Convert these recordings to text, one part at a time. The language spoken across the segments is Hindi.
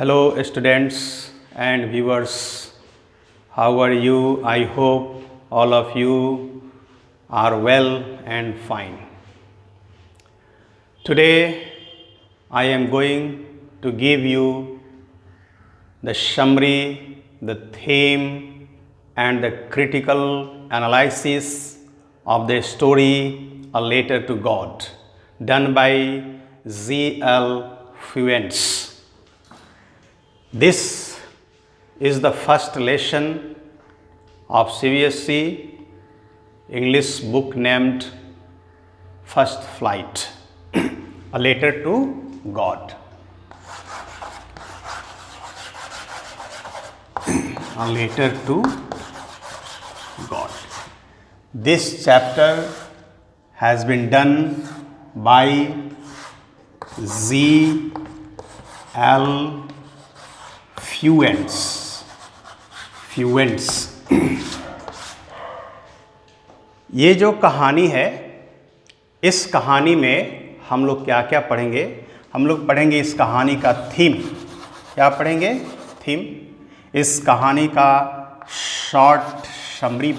Hello, students and viewers. How are you? I hope all of you are well and fine. Today, I am going to give you the summary, the theme, and the critical analysis of the story A Letter to God, done by Z.L. Fuentes. This is the first lesson of CBSE English book named First Flight, A Letter to God. A Letter to God. This chapter has been done by Z.L. Fuentes. ये जो कहानी है, इस कहानी में हम लोग क्या क्या पढ़ेंगे? हम लोग पढ़ेंगे इस कहानी का थीम। क्या पढ़ेंगे? थीम। इस कहानी का शॉर्ट समरी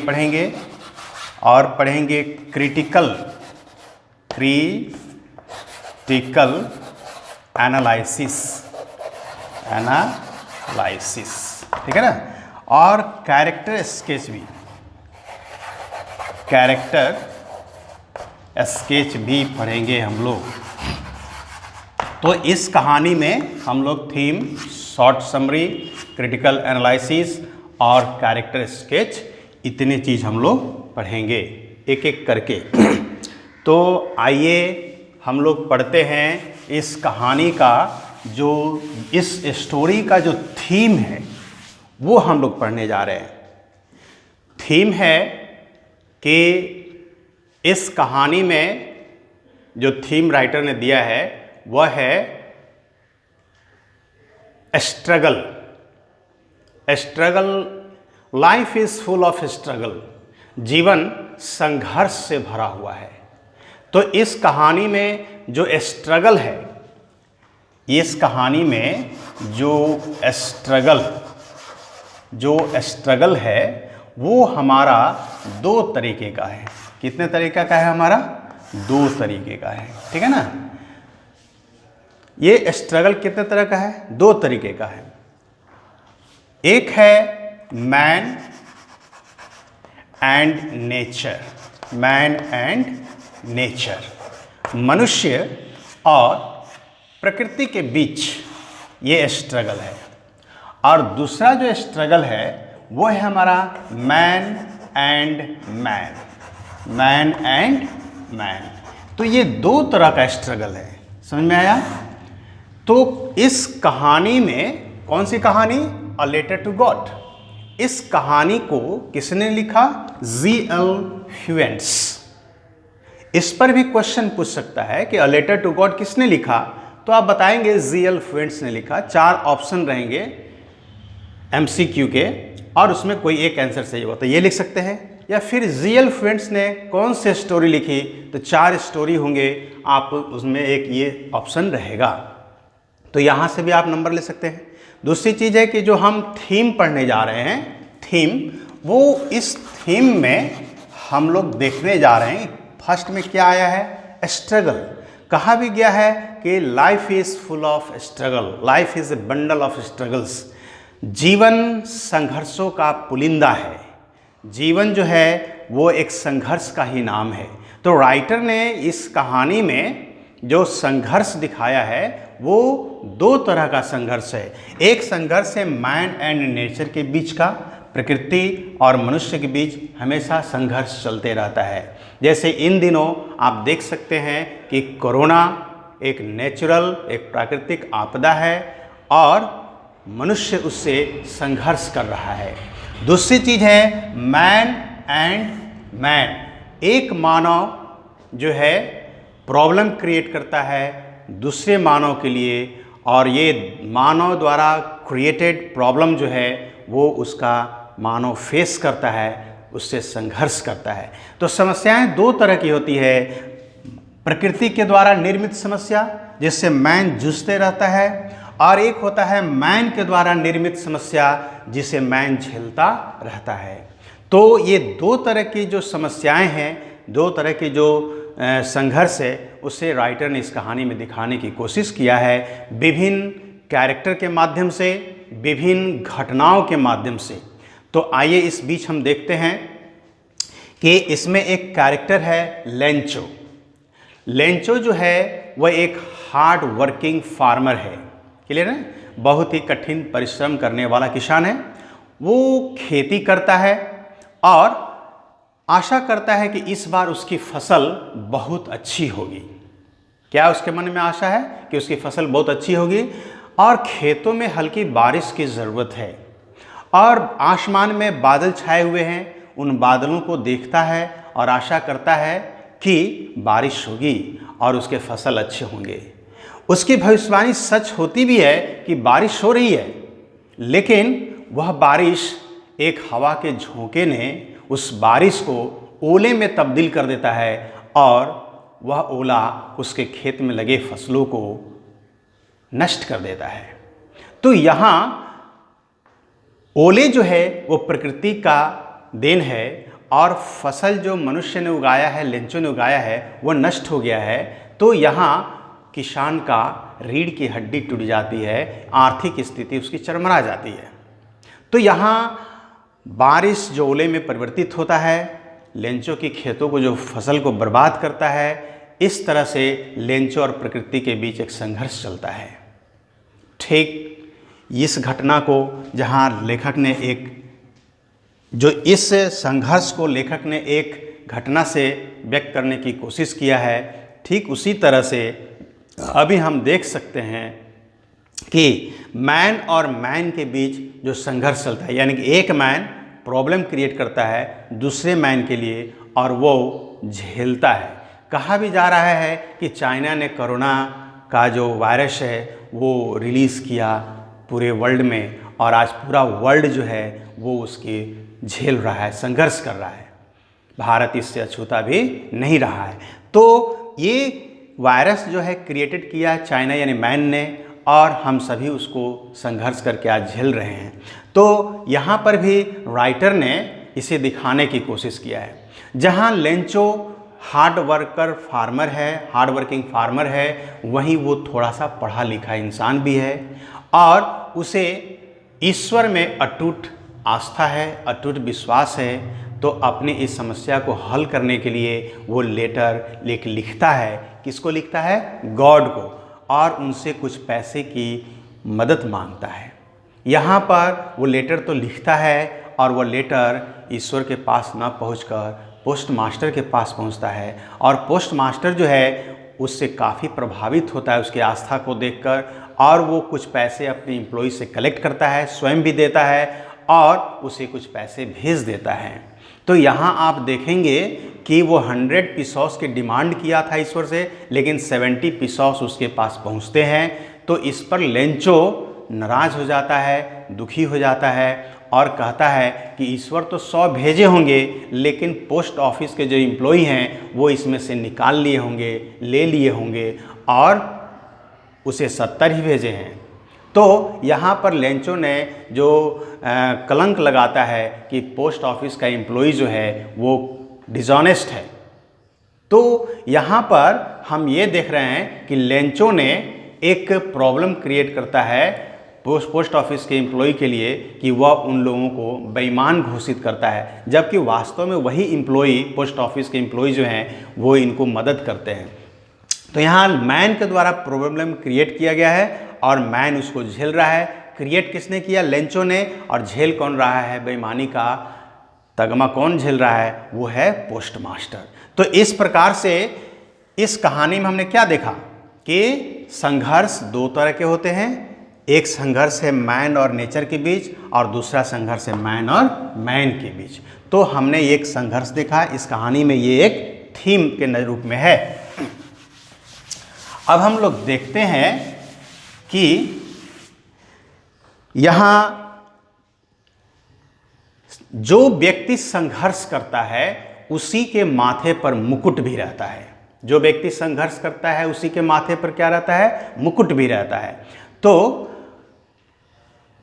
पढ़ेंगे, और पढ़ेंगे क्रिटिकल एनालिसिस, ठीक है ना? और कैरेक्टर स्केच भी पढ़ेंगे हम लोग। तो इस कहानी में हम लोग theme, short summary, critical analysis और कैरेक्टर स्केच, इतने चीज़ हम लोग पढ़ेंगे एक एक करके। तो आइए हम लोग पढ़ते हैं इस कहानी का, जो इस स्टोरी का जो थीम है वो हम लोग पढ़ने जा रहे हैं। थीम है कि इस कहानी में जो थीम राइटर ने दिया है वह है struggle. Life is full of struggle. जीवन संघर्ष से भरा हुआ है। तो इस कहानी में जो स्ट्रगल है, इस कहानी में जो स्ट्रगल है वो हमारा दो तरीके का है। कितने तरीके का है? हमारा दो तरीके का है, ठीक है ना? ये स्ट्रगल कितने तरह का है? दो तरीके का है। एक है मैन एंड नेचर, मनुष्य और प्रकृति के बीच ये स्ट्रगल है। और दूसरा जो स्ट्रगल है वो है हमारा मैन एंड मैन। तो ये दो तरह का स्ट्रगल है। समझ में आया? तो इस कहानी में, कौन सी कहानी? A letter to God. इस कहानी को किसने लिखा? Z.L. फ्यूएंट्स। इस पर भी क्वेश्चन पूछ सकता है कि अ लेटर टू गॉड किसने लिखा? तो आप बताएंगे Z.L. फ्यूएंट्स ने लिखा। 4 ऑप्शन रहेंगे MCQ के, और उसमें कोई एक आंसर सही होता है, ये लिख सकते हैं। या फिर Z.L. फ्यूएंट्स ने कौन से स्टोरी लिखी? तो 4 स्टोरी होंगे, आप उसमें एक ये ऑप्शन रहेगा। तो यहाँ से भी आप नंबर ले सकते हैं। दूसरी चीज़ है कि जो हम थीम पढ़ने जा रहे हैं, वो इस थीम में हम लोग देखने जा रहे हैं। फर्स्ट में क्या आया है? स्ट्रगल। कहा भी गया है कि life is full of struggle, life is a bundle of struggles. जीवन संघर्षों का पुलिंदा है। जीवन जो है वो एक संघर्ष का ही नाम है। तो राइटर ने इस कहानी में जो संघर्ष दिखाया है वो दो तरह का संघर्ष है। एक संघर्ष है मैन एंड नेचर के बीच का, प्रकृति और मनुष्य के बीच हमेशा संघर्ष चलते रहता है। जैसे इन दिनों आप देख सकते हैं कि कोरोना एक नेचुरल, एक प्राकृतिक आपदा है और मनुष्य उससे संघर्ष कर रहा है। दूसरी चीज़ है मैन एंड मैन। एक मानव जो है प्रॉब्लम क्रिएट करता है दूसरे मानव के लिए, और ये मानव द्वारा क्रिएटेड प्रॉब्लम जो है वो उसका मानव फेस करता है, उससे संघर्ष करता है। तो समस्याएं दो तरह की होती है, प्रकृति के द्वारा निर्मित समस्या जिससे मैन जूझते रहता है, और एक होता है मैन के द्वारा निर्मित समस्या जिसे मैन झेलता रहता है। तो ये दो तरह की जो समस्याएं हैं, दो तरह की जो संघर्ष है, उसे राइटर ने इस कहानी में दिखाने की कोशिश किया है, विभिन्न कैरेक्टर के माध्यम से, विभिन्न घटनाओं के माध्यम से। तो आइए इस बीच हम देखते हैं कि इसमें एक कैरेक्टर है लेंचो। लेंचो जो है वह एक हार्ड वर्किंग फार्मर है, क्लियर है, बहुत ही कठिन परिश्रम करने वाला किसान है। वो खेती करता है और आशा करता है कि इस बार उसकी फसल बहुत अच्छी होगी। क्या उसके मन में आशा है कि उसकी फसल बहुत अच्छी होगी, और खेतों में हल्की बारिश की ज़रूरत है, और आसमान में बादल छाए हुए हैं। उन बादलों को देखता है और आशा करता है कि बारिश होगी और उसके फसल अच्छे होंगे। उसकी भविष्यवाणी सच होती भी है कि बारिश हो रही है, लेकिन वह बारिश एक हवा के झोंके ने उस बारिश को ओले में तब्दील कर देता है, और वह ओला उसके खेत में लगे फसलों को नष्ट कर देता है। तो यहाँ ओले जो है वो प्रकृति का देन है, और फसल जो मनुष्य ने उगाया है, लेंचो ने उगाया है, वो नष्ट हो गया है। तो यहाँ किसान का रीढ़ की हड्डी टूट जाती है, आर्थिक स्थिति उसकी चरमरा जाती है। तो यहाँ बारिश जो ओले में परिवर्तित होता है, लेंचो की खेतों को जो फसल को बर्बाद करता है, इस तरह से लेंचो और प्रकृति के बीच एक संघर्ष चलता है। ठीक इस घटना को जहाँ लेखक ने इस संघर्ष को लेखक ने एक घटना से व्यक्त करने की कोशिश किया है, ठीक उसी तरह से अभी हम देख सकते हैं कि मैन और मैन के बीच जो संघर्ष चलता है, यानी कि एक मैन प्रॉब्लम क्रिएट करता है दूसरे मैन के लिए और वो झेलता है। कहा भी जा रहा है कि चाइना ने कोरोना का जो वायरस है वो रिलीज़ किया पूरे वर्ल्ड में, और आज पूरा वर्ल्ड जो है वो उसकी झेल रहा है, संघर्ष कर रहा है। भारत इससे अछूता भी नहीं रहा है। तो ये वायरस जो है क्रिएटेड किया चाइना यानी मैन ने, और हम सभी उसको संघर्ष करके आज झेल रहे हैं। तो यहाँ पर भी राइटर ने इसे दिखाने की कोशिश किया है। जहाँ लेंचो हार्ड वर्किंग फार्मर है, वहीं वो थोड़ा सा पढ़ा लिखा इंसान भी है, और उसे ईश्वर में अटूट आस्था है, अटूट विश्वास है। तो अपनी इस समस्या को हल करने के लिए वो लेटर लिखता है। किसको लिखता है? गॉड को, और उनसे कुछ पैसे की मदद मांगता है। यहाँ पर वो लेटर तो लिखता है, और वो लेटर ईश्वर के पास ना पहुंचकर पोस्ट मास्टर के पास पहुंचता है, और पोस्ट मास्टर जो है उससे काफ़ी प्रभावित होता है उसकी आस्था को देखकर, और वो कुछ पैसे अपने एम्प्लॉय से कलेक्ट करता है, स्वयं भी देता है, और उसे कुछ पैसे भेज देता है। तो यहाँ आप देखेंगे कि वो 100 पीसॉस की डिमांड किया था ईश्वर से, लेकिन 70 पीसॉस उसके पास पहुँचते हैं। तो इस पर लेंचो नाराज़ हो जाता है, दुखी हो जाता है, और कहता है कि ईश्वर तो 100 भेजे होंगे, लेकिन पोस्ट ऑफिस के जो एम्प्लॉई हैं वो इसमें से निकाल लिए होंगे, ले लिए होंगे, और उसे 70 ही भेजे हैं। तो यहाँ पर लेंचो ने जो कलंक लगाता है कि पोस्ट ऑफिस का एम्प्लॉई जो है वो डिसऑनेस्ट है। तो यहाँ पर हम ये देख रहे हैं कि लेंचो ने एक प्रॉब्लम क्रिएट करता है पोस्ट ऑफिस के एम्प्लॉय के लिए कि वह उन लोगों को बेईमान घोषित करता है, जबकि वास्तव में वही एम्प्लॉय, पोस्ट ऑफिस के एम्प्लॉय जो हैं वो इनको मदद करते हैं। तो यहाँ मैन के द्वारा प्रॉब्लम क्रिएट किया गया है, और मैन उसको झेल रहा है। क्रिएट किसने किया? लेंचो ने। और झेल कौन रहा है? बेईमानी का तगमा कौन झेल रहा है? वो है पोस्ट मास्टर। तो इस प्रकार से इस कहानी में हमने क्या देखा कि संघर्ष दो तरह के होते हैं। एक संघर्ष है मैन और नेचर के बीच, और दूसरा संघर्ष है मैन और मैन के बीच। तो हमने एक संघर्ष देखा इस कहानी में, ये एक थीम के रूप में है। अब हम लोग देखते हैं कि यहाँ जो व्यक्ति संघर्ष करता है उसी के माथे पर मुकुट भी रहता है। जो व्यक्ति संघर्ष करता है उसी के माथे पर क्या रहता है? मुकुट भी रहता है। तो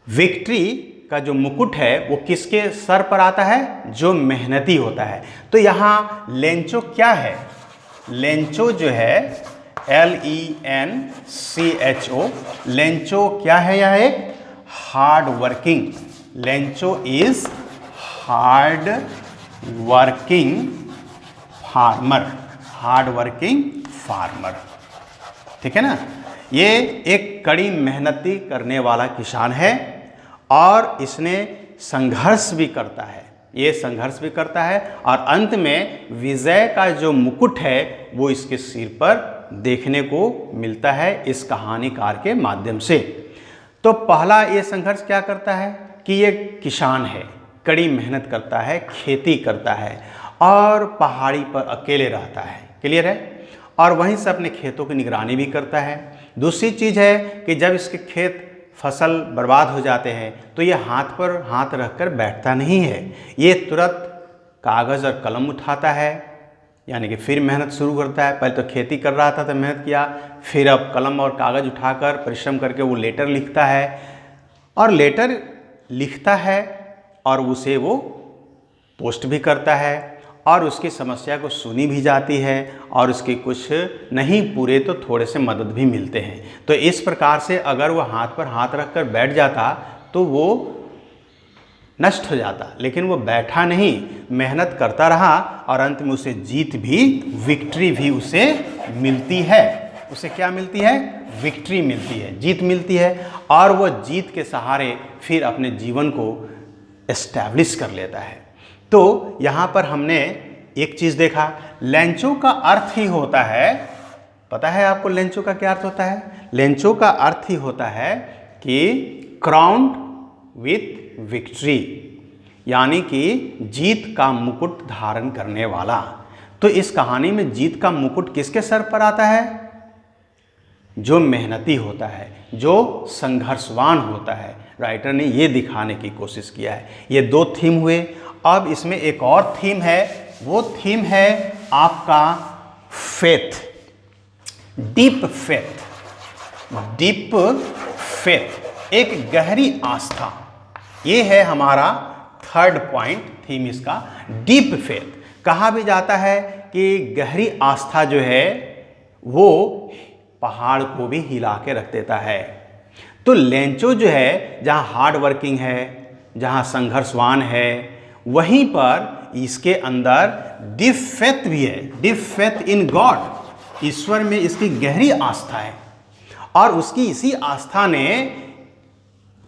विक्ट्री का जो मुकुट है वो किसके सर पर आता है? जो मेहनती होता है। तो यहाँ लेंचो क्या है? लेंचो जो है LENCHO, लेंचो क्या है? यह एक hard working, Lencho is hard working farmer, hard working farmer, ठीक है ना। ये एक कड़ी मेहनती करने वाला किसान है और इसने संघर्ष भी करता है, ये संघर्ष भी करता है और अंत में विजय का जो मुकुट है वो इसके सिर पर देखने को मिलता है इस कहानीकार के माध्यम से। तो पहला ये संघर्ष क्या करता है कि ये किसान है, कड़ी मेहनत करता है, खेती करता है और पहाड़ी पर अकेले रहता है, क्लियर है, और वहीं से अपने खेतों की निगरानी भी करता है। दूसरी चीज़ है कि जब इसके खेत फसल बर्बाद हो जाते हैं तो ये हाथ पर हाथ रखकर बैठता नहीं है, ये तुरंत कागज़ और कलम उठाता है, यानी कि फिर मेहनत शुरू करता है। पहले तो खेती कर रहा था तो मेहनत किया, फिर अब कलम और कागज़ उठाकर परिश्रम करके वो लेटर लिखता है और लेटर लिखता है और उसे वो पोस्ट भी करता है और उसकी समस्या को सुनी भी जाती है और उसकी कुछ नहीं पूरे तो थोड़े से मदद भी मिलते हैं। तो इस प्रकार से अगर वो हाथ पर हाथ रखकर बैठ जाता तो वो नष्ट हो जाता, लेकिन वो बैठा नहीं, मेहनत करता रहा और अंत में उसे जीत भी, विक्ट्री भी उसे मिलती है। उसे क्या मिलती है? विक्ट्री मिलती है, जीत मिलती है और वो जीत के सहारे फिर अपने जीवन को एस्टैब्लिश कर लेता है। तो यहाँ पर हमने एक चीज़ देखा, लेंचो का अर्थ ही होता है, पता है आपको लेंचो का क्या अर्थ होता है? लेंचो का अर्थ ही होता है कि क्राउन्ड विथ विक्ट्री, यानी कि जीत का मुकुट धारण करने वाला। तो इस कहानी में जीत का मुकुट किसके सर पर आता है? जो मेहनती होता है, जो संघर्षवान होता है। राइटर ने ये दिखाने की कोशिश किया है। ये दो थीम हुए। अब इसमें एक और थीम है, वो थीम है आपका faith, deep faith, deep faith, एक गहरी आस्था। ये है हमारा थर्ड पॉइंट, थीम इसका डीप फेथ। कहा भी जाता है कि गहरी आस्था जो है वो पहाड़ को भी हिला के रख देता है। तो लेंचो जो है जहाँ हार्ड वर्किंग है, जहाँ संघर्षवान है, वहीं पर इसके अंदर डीप फेथ भी है, डीप फेथ इन गॉड, ईश्वर में इसकी गहरी आस्था है और उसकी इसी आस्था ने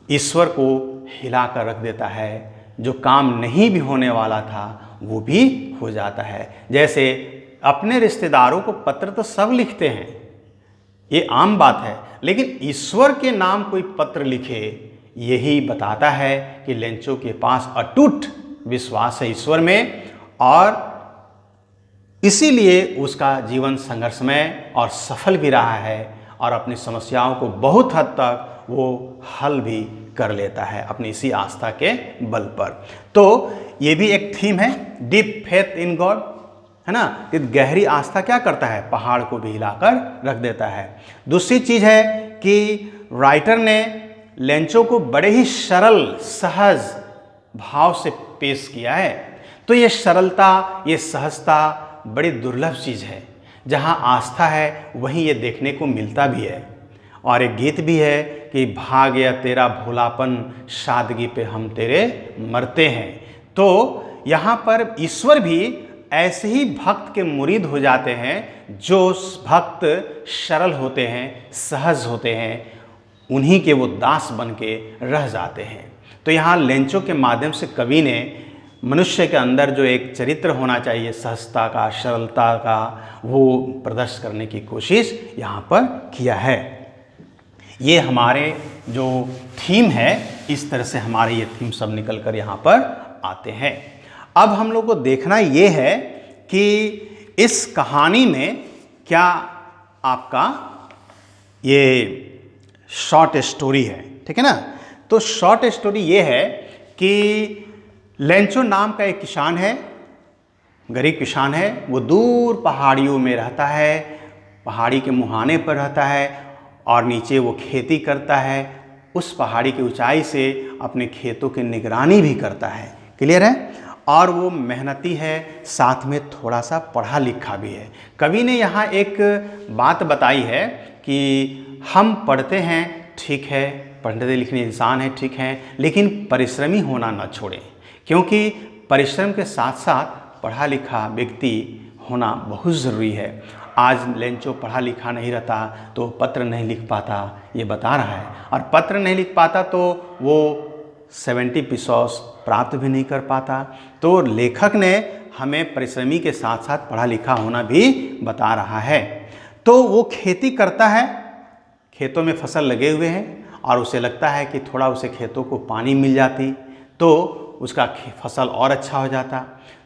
ईश्वर को हिला कर रख देता है। जो काम नहीं भी होने वाला था वो भी हो जाता है। जैसे अपने रिश्तेदारों को पत्र तो सब लिखते हैं, ये आम बात है, लेकिन ईश्वर के नाम कोई पत्र लिखे, यही बताता है कि लेंचो के पास अटूट विश्वास है ईश्वर में और इसीलिए उसका जीवन संघर्षमय और सफल भी रहा है और अपनी समस्याओं को बहुत हद तक वो हल भी कर लेता है अपनी इसी आस्था के बल पर। तो ये भी एक थीम है, डीप फेथ इन गॉड, है ना। कि गहरी आस्था क्या करता है? पहाड़ को भी हिलाकर रख देता है। दूसरी चीज़ है कि राइटर ने लेंचो को बड़े ही सरल सहज भाव से पेश किया है। तो ये सरलता, ये सहजता बड़ी दुर्लभ चीज़ है। जहाँ आस्था है वहीं ये देखने को मिलता भी है। और एक गीत भी है कि भाग गया तेरा भोलापन, सादगी पे हम तेरे मरते हैं। तो यहाँ पर ईश्वर भी ऐसे ही भक्त के मुरीद हो जाते हैं जो भक्त सरल होते हैं, सहज होते हैं, उन्हीं के वो दास बन के रह जाते हैं। तो यहाँ लेंचो के माध्यम से कवि ने मनुष्य के अंदर जो एक चरित्र होना चाहिए सहजता का, सरलता का, वो प्रदर्शित करने की कोशिश यहाँ पर किया है। ये हमारे जो थीम है, इस तरह से हमारे ये थीम सब निकल कर यहाँ पर आते हैं। अब हम लोग को देखना ये है कि इस कहानी में क्या आपका ये शॉर्ट स्टोरी है, ठीक है ना। तो शॉर्ट स्टोरी ये है कि लेंचो नाम का एक किसान है, गरीब किसान है वो दूर पहाड़ियों में रहता है, पहाड़ी के मुहाने पर रहता है और नीचे वो खेती करता है, उस पहाड़ी की ऊंचाई से अपने खेतों की निगरानी भी करता है। क्लियर है? और वो मेहनती है, साथ में थोड़ा सा पढ़ा लिखा भी है। कवि ने यहाँ एक बात बताई है कि हम पढ़ते हैं, ठीक है, पढ़ने लिखने इंसान है, ठीक है, लेकिन परिश्रमी होना न छोड़ें, क्योंकि परिश्रम के साथ साथ पढ़ा लिखा व्यक्ति होना बहुत ज़रूरी है। आज लेंचो पढ़ा लिखा नहीं रहता तो पत्र नहीं लिख पाता, ये बता रहा है, और पत्र नहीं लिख पाता तो वो 70 पेसोस प्राप्त भी नहीं कर पाता। तो लेखक ने हमें परिश्रमी के साथ साथ पढ़ा लिखा होना भी बता रहा है। तो वो खेती करता है, खेतों में फसल लगे हुए हैं और उसे लगता है कि थोड़ा उसे खेतों को पानी मिल जाती तो उसका फसल और अच्छा हो जाता।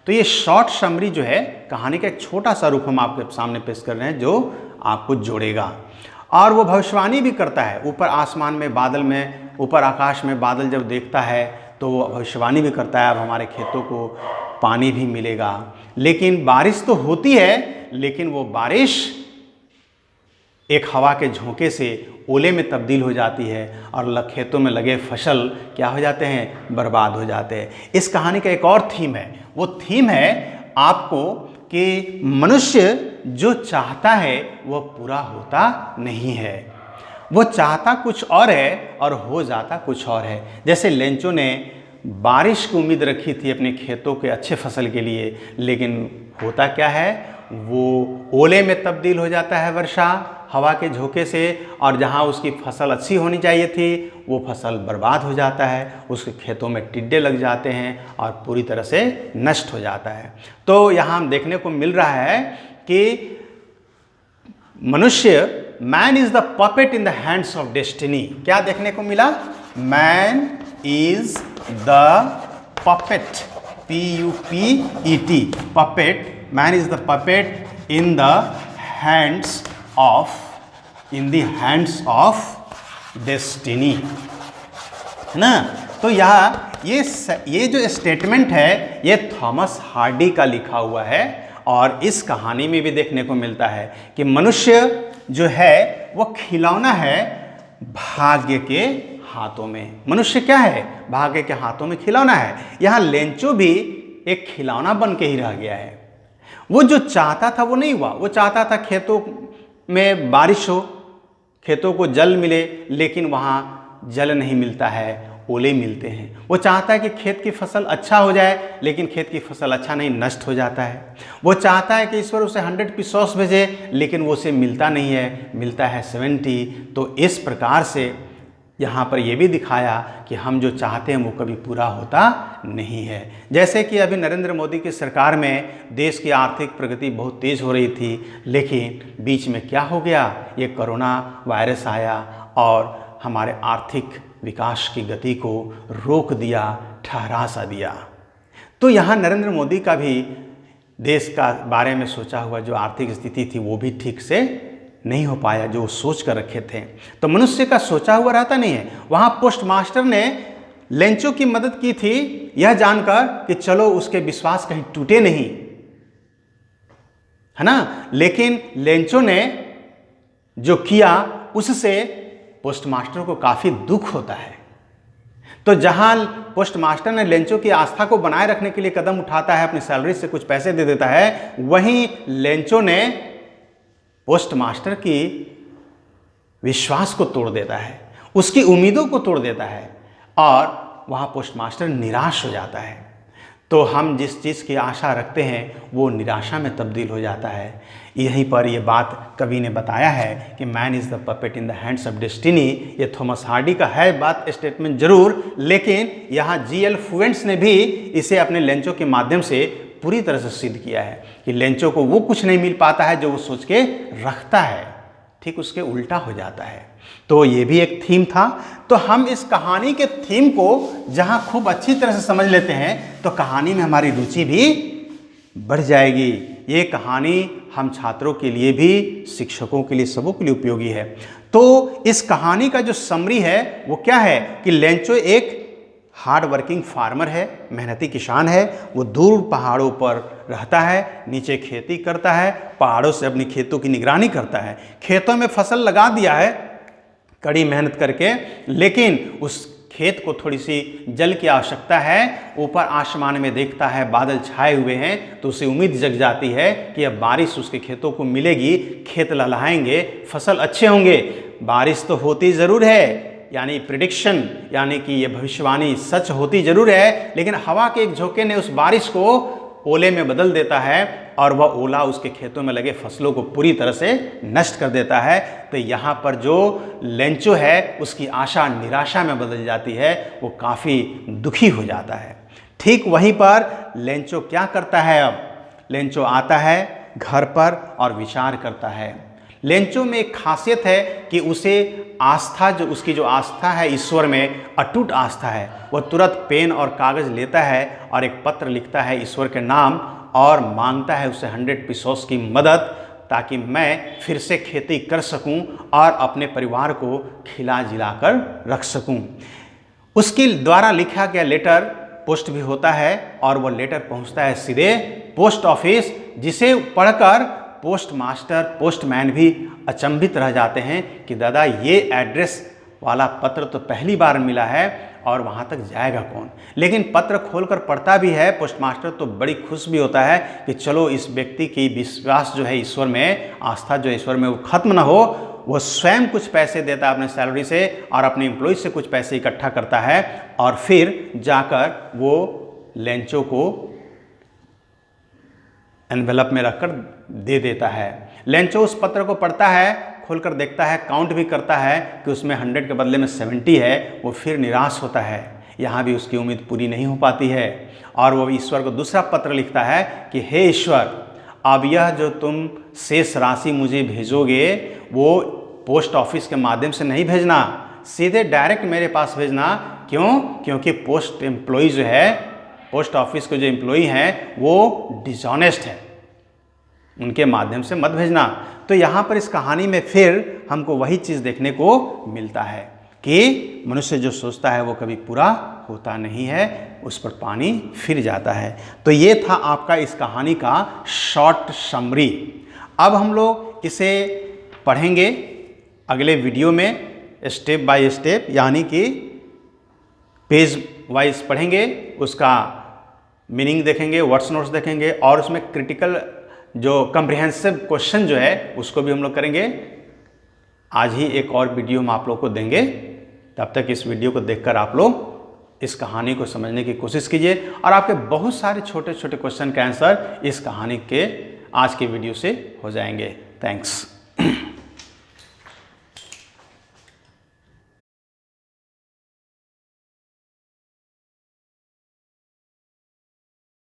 तो ये शॉर्ट समरी जो है कहानी का एक छोटा सा रूप हम आपके सामने पेश कर रहे हैं जो आपको जोड़ेगा। और वो भविष्यवाणी भी करता है, ऊपर आसमान में बादल में, ऊपर आकाश में बादल जब देखता है तो वो भविष्यवाणी भी करता है अब हमारे खेतों को पानी भी मिलेगा। लेकिन बारिश तो होती है, लेकिन वो बारिश एक हवा के झोंके से ओले में तब्दील हो जाती है और खेतों में लगे फसल क्या हो जाते हैं, बर्बाद हो जाते हैं। इस कहानी का एक और थीम है, वो थीम है आपको कि मनुष्य जो चाहता है वह पूरा होता नहीं है, वो चाहता कुछ और है और हो जाता कुछ और है। जैसे लेंचो ने बारिश की उम्मीद रखी थी अपने खेतों के अच्छे फसल के लिए, लेकिन होता क्या है, वो ओले में तब्दील हो जाता है वर्षा हवा के झोंके से, और जहाँ उसकी फसल अच्छी होनी चाहिए थी वो फसल बर्बाद हो जाता है, उसके खेतों में टिड्डे लग जाते हैं और पूरी तरह से नष्ट हो जाता है। तो यहाँ हम देखने को मिल रहा है कि मनुष्य, man is the puppet in the hands of destiny. क्या देखने को मिला? Man is the puppet, PUPET, puppet, man is the puppet in the hands of, in the hands of destiny, है ना। तो यहाँ ये जो स्टेटमेंट है ये थॉमस हार्डी का लिखा हुआ है और इस कहानी में भी देखने को मिलता है कि मनुष्य जो है वो खिलौना है भाग्य के हाथों में। मनुष्य क्या है? भाग्य के हाथों में खिलौना है। यहाँ लेंचो भी एक खिलौना बन के ही रह गया है। वो जो चाहता था वो नहीं हुआ। वो चाहता था खेतों में बारिश हो, खेतों को जल मिले, लेकिन वहाँ जल नहीं मिलता है, ओले मिलते हैं। वो चाहता है कि खेत की फसल अच्छा हो जाए, लेकिन खेत की फसल अच्छा नहीं, नष्ट हो जाता है। वो चाहता है कि ईश्वर उसे 100 पेसोस भेजे, लेकिन वो उसे मिलता नहीं है, मिलता है 70। तो इस प्रकार से यहाँ पर यह भी दिखाया कि हम जो चाहते हैं वो कभी पूरा होता नहीं है। जैसे कि अभी नरेंद्र मोदी की सरकार में देश की आर्थिक प्रगति बहुत तेज़ हो रही थी, लेकिन बीच में क्या हो गया, ये कोरोना वायरस आया और हमारे आर्थिक विकास की गति को रोक दिया, ठहरा सा दिया। तो यहाँ नरेंद्र मोदी का भी देश का बारे में सोचा हुआ जो आर्थिक स्थिति थी वो भी ठीक से नहीं हो पाया जो सोच कर रखे थे। तो मनुष्य का सोचा हुआ रहता नहीं है। वहाँ पोस्ट मास्टर ने लेंचो की मदद की थी यह जानकर कि चलो उसके विश्वास कहीं टूटे नहीं, है ना। लेकिन लेंचो ने जो किया उससे पोस्ट मास्टर को काफ़ी दुख होता है। तो जहां पोस्ट मास्टर ने लेंचो की आस्था को बनाए रखने के लिए कदम उठाता है, अपनी सैलरी से कुछ पैसे दे देता है, वहीं लेंचो ने पोस्ट मास्टर की विश्वास को तोड़ देता है, उसकी उम्मीदों को तोड़ देता है और वहाँ पोस्ट मास्टर निराश हो जाता है। तो हम जिस चीज़ की आशा रखते हैं वो निराशा में तब्दील हो जाता है। यहीं पर ये बात कवि ने बताया है कि man is the puppet in the hands of destiny. ये थॉमस हार्डी का है बात, स्टेटमेंट जरूर, लेकिन यहाँ GL फ्यूएंट्स ने भी इसे अपने लेंचो के माध्यम से पूरी तरह से सिद्ध किया है कि लेंचो को वो कुछ नहीं मिल पाता है जो वो सोच के रखता है, ठीक उसके उल्टा हो जाता है। तो ये भी एक थीम था। तो हम इस कहानी के थीम को जहाँ खूब अच्छी तरह से समझ लेते हैं तो कहानी में हमारी रुचि भी बढ़ जाएगी। ये कहानी हम छात्रों के लिए भी, शिक्षकों के लिए, सबों के लिए उपयोगी है। तो इस कहानी का जो समरी है वो क्या है कि लेंचो एक हार्ड वर्किंग फार्मर है, मेहनती किसान है। वो दूर पहाड़ों पर रहता है, नीचे खेती करता है, पहाड़ों से अपनी खेतों की निगरानी करता है। खेतों में फसल लगा दिया है कड़ी मेहनत करके, लेकिन उस खेत को थोड़ी सी जल की आवश्यकता है। ऊपर आसमान में देखता है बादल छाए हुए हैं, तो उसे उम्मीद जग जाती है कि अब बारिश उसके खेतों को मिलेगी, खेत लहलहाएंगे, फसल अच्छे होंगे। बारिश तो होती ज़रूर है, यानी प्रिडिक्शन, यानी कि ये भविष्यवाणी सच होती जरूर है, लेकिन हवा के एक झोंके ने उस बारिश को ओले में बदल देता है और वह ओला उसके खेतों में लगे फसलों को पूरी तरह से नष्ट कर देता है। तो यहाँ पर जो लेंचो है उसकी आशा निराशा में बदल जाती है, वो काफ़ी दुखी हो जाता है। ठीक वहीं पर लेंचो क्या करता है, अब लेंचो आता है घर पर और विचार करता है। लेंचो में एक खासियत है कि उसे आस्था, जो उसकी जो आस्था है ईश्वर में, अटूट आस्था है। वह तुरंत पेन और कागज़ लेता है और एक पत्र लिखता है ईश्वर के नाम और मांगता है उससे 100 पेसोस की मदद, ताकि मैं फिर से खेती कर सकूं और अपने परिवार को खिला जिला कर रख सकूं। उसके द्वारा लिखा गया लेटर पोस्ट भी होता है और वह लेटर पहुंचता है सीधे पोस्ट ऑफिस, जिसे पढ़कर पोस्ट मास्टर, पोस्टमैन भी अचंभित रह जाते हैं कि दादा ये एड्रेस वाला पत्र तो पहली बार मिला है और वहाँ तक जाएगा कौन। लेकिन पत्र खोलकर पढ़ता भी है पोस्ट मास्टर, तो बड़ी खुश भी होता है कि चलो इस व्यक्ति की विश्वास जो है ईश्वर में, आस्था जो ईश्वर में, वो खत्म ना हो। वो स्वयं कुछ पैसे देता है अपने सैलरी से और अपने एम्प्लॉय से कुछ पैसे इकट्ठा करता है और फिर जाकर वो लेंचो को एनवेलप में रखकर दे देता है। लेंचो उस पत्र को पढ़ता है, खोलकर देखता है, काउंट भी करता है कि उसमें 100 के बदले में 70 है। वो फिर निराश होता है, यहाँ भी उसकी उम्मीद पूरी नहीं हो पाती है और वो ईश्वर को दूसरा पत्र लिखता है कि हे ईश्वर, अब यह जो तुम शेष राशि मुझे भेजोगे वो पोस्ट ऑफिस के माध्यम से नहीं भेजना, सीधे डायरेक्ट मेरे पास भेजना। क्यों? क्योंकि पोस्ट एम्प्लॉय जो है, पोस्ट ऑफिस के जो एम्प्लॉई हैं वो डिसऑनेस्ट है, उनके माध्यम से मत भेजना। तो यहाँ पर इस कहानी में फिर हमको वही चीज़ देखने को मिलता है कि मनुष्य जो सोचता है वो कभी पूरा होता नहीं है, उस पर पानी फिर जाता है। तो ये था आपका इस कहानी का शॉर्ट समरी। अब हम लोग इसे पढ़ेंगे अगले वीडियो में स्टेप बाय स्टेप, यानी कि पेज वाइज पढ़ेंगे, उसका मीनिंग देखेंगे, वर्ड्स नोट्स देखेंगे और उसमें क्रिटिकल जो कम्प्रिहेंसिव क्वेश्चन जो है उसको भी हम लोग करेंगे। आज ही एक और वीडियो हम आप लोग को देंगे। तब तक इस वीडियो को देखकर आप लोग इस कहानी को समझने की कोशिश कीजिए और आपके बहुत सारे छोटे छोटे क्वेश्चन का आंसर इस कहानी के आज के वीडियो से हो जाएंगे। थैंक्स।